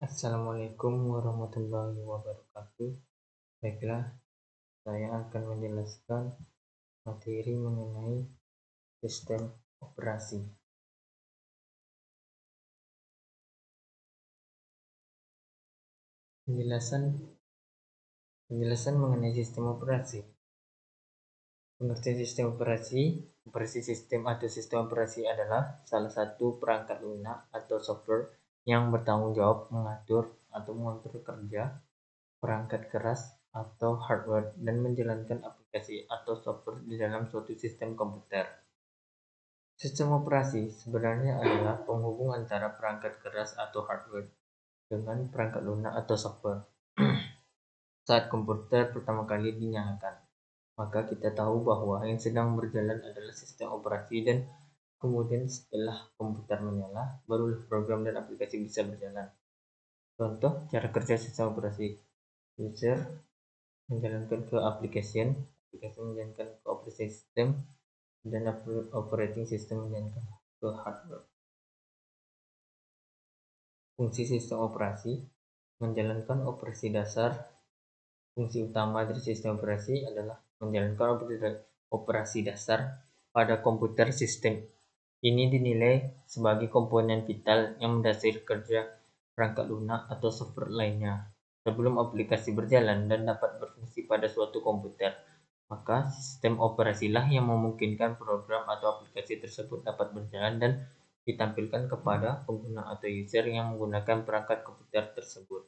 Assalamualaikum warahmatullahi wabarakatuh. Baiklah, saya akan menjelaskan materi mengenai sistem operasi. Penjelasan mengenai sistem operasi. Pengertian sistem operasi sistem atau sistem operasi adalah salah satu perangkat lunak atau software yang bertanggung jawab mengatur kerja perangkat keras atau hardware dan menjalankan aplikasi atau software di dalam suatu sistem komputer. Sistem operasi sebenarnya adalah penghubung antara perangkat keras atau hardware dengan perangkat lunak atau software. Saat komputer pertama kali dinyalakan, maka kita tahu bahwa yang sedang berjalan adalah sistem operasi, dan kemudian setelah komputer menyala, barulah program dan aplikasi bisa berjalan. Contoh cara kerja sistem operasi: user menjalankan ke aplikasi menjalankan ke operating system, dan operating system menjalankan ke hardware. Fungsi sistem operasi: menjalankan operasi dasar. Fungsi utama dari sistem operasi adalah menjalankan operasi dasar pada komputer sistem. Ini dinilai sebagai komponen vital yang mendasari kerja perangkat lunak atau software lainnya. Sebelum aplikasi berjalan dan dapat berfungsi pada suatu komputer, maka sistem operasilah yang memungkinkan program atau aplikasi tersebut dapat berjalan dan ditampilkan kepada pengguna atau user yang menggunakan perangkat komputer tersebut.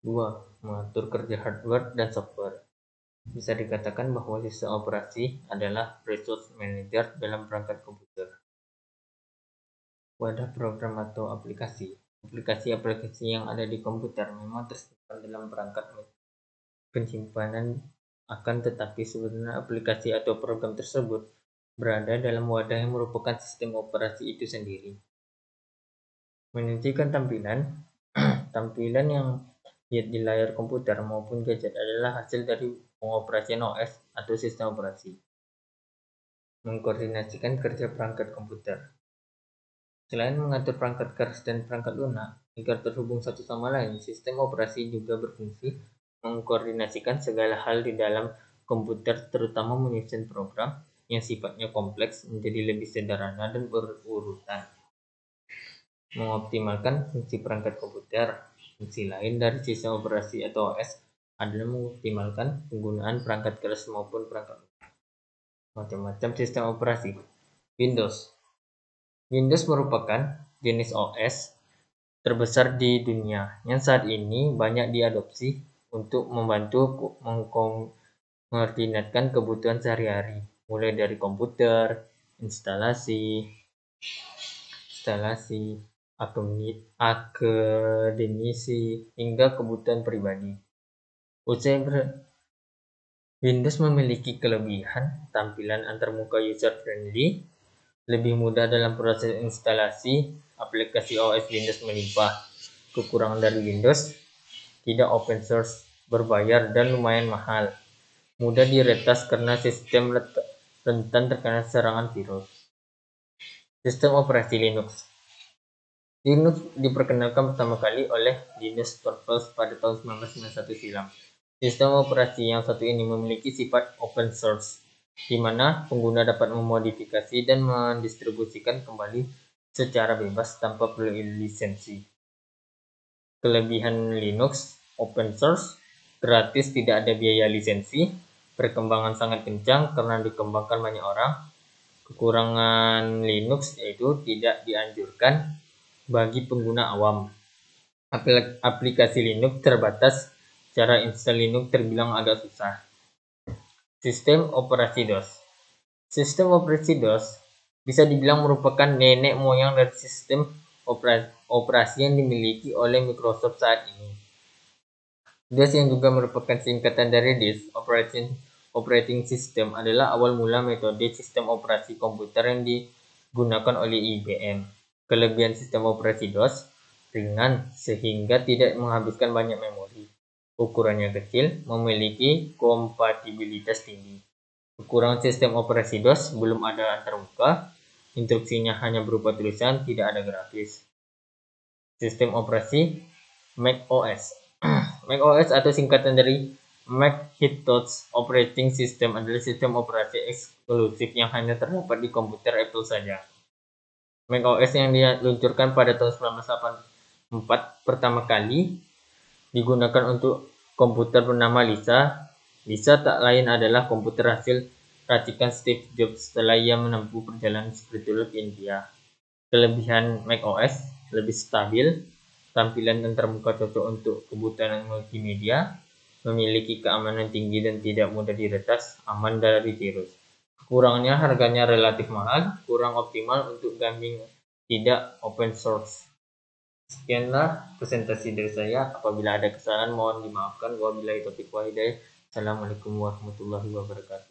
2. Mengatur kerja hardware dan software. Bisa dikatakan bahwa sistem operasi adalah resource manager dalam perangkat komputer. Wadah program atau aplikasi. Aplikasi-aplikasi yang ada di komputer memang tersimpan dalam perangkat penyimpanan, akan tetapi sebenarnya aplikasi atau program tersebut berada dalam wadah yang merupakan sistem operasi itu sendiri. Menyajikan tampilan yang lihat di layar komputer maupun gadget adalah hasil dari pengoperasian OS atau sistem operasi. Mengkoordinasikan kerja perangkat komputer. Selain mengatur perangkat keras dan perangkat lunak agar terhubung satu sama lain, sistem operasi juga berfungsi mengkoordinasikan segala hal di dalam komputer, terutama menyusun program yang sifatnya kompleks menjadi lebih sederhana dan berurutan. Mengoptimalkan fungsi perangkat komputer. Fungsi lain dari sistem operasi atau OS adalah mengoptimalkan penggunaan perangkat keras maupun perangkat lunak. Macam-macam sistem operasi. Windows merupakan jenis OS terbesar di dunia yang saat ini banyak diadopsi untuk membantu mengkoordinatkan kebutuhan sehari-hari, mulai dari komputer, instalasi, akademisi, hingga kebutuhan pribadi. Windows memiliki kelebihan tampilan antarmuka user-friendly, lebih mudah dalam proses instalasi aplikasi OS Windows melimpah. Kekurangan dari Windows: tidak open source, berbayar, dan lumayan mahal. Mudah diretas karena sistem rentan terkena serangan virus. Sistem operasi Linux. Linux diperkenalkan pertama kali oleh Linus Torvalds pada tahun 1991 silam. Sistem operasi yang satu ini memiliki sifat open source, di mana pengguna dapat memodifikasi dan mendistribusikan kembali secara bebas tanpa perlu lisensi. Kelebihan Linux: open source, gratis, tidak ada biaya lisensi, perkembangan sangat kencang karena dikembangkan banyak orang. Kekurangan Linux yaitu tidak dianjurkan bagi pengguna awam. Aplikasi Linux terbatas, cara install Linux terbilang agak susah. Sistem operasi DOS. Sistem operasi DOS bisa dibilang merupakan nenek moyang dari sistem operasi yang dimiliki oleh Microsoft saat ini. DOS, yang juga merupakan singkatan dari Disk Operating System, adalah awal mula metode sistem operasi komputer yang digunakan oleh IBM. Kelebihan sistem operasi DOS: ringan sehingga tidak menghabiskan banyak memori, ukurannya kecil, memiliki kompatibilitas tinggi. Kekurangan sistem operasi DOS: belum ada antarmuka, instruksinya hanya berupa tulisan, tidak ada grafis. Sistem operasi macOS. macOS atau singkatan dari Macintosh Operating System adalah sistem operasi eksklusif yang hanya terdapat di komputer Apple saja. macOS yang diluncurkan pada tahun 1984 pertama kali digunakan untuk komputer bernama Lisa. Lisa tak lain adalah komputer hasil racikan Steve Jobs setelah ia menempuh perjalanan spiritual ke India. Kelebihan macOS lebih stabil, tampilan dan terbuka cocok untuk kebutuhan multimedia, memiliki keamanan tinggi dan tidak mudah diretas, aman dari virus. Kekurangannya harganya relatif mahal, kurang optimal untuk gaming, tidak open source. Sekianlah presentasi dari saya. Apabila ada kesalahan mohon dimaafkan. Wabillahi taufiq wal hidayah. Assalamualaikum warahmatullahi wabarakatuh.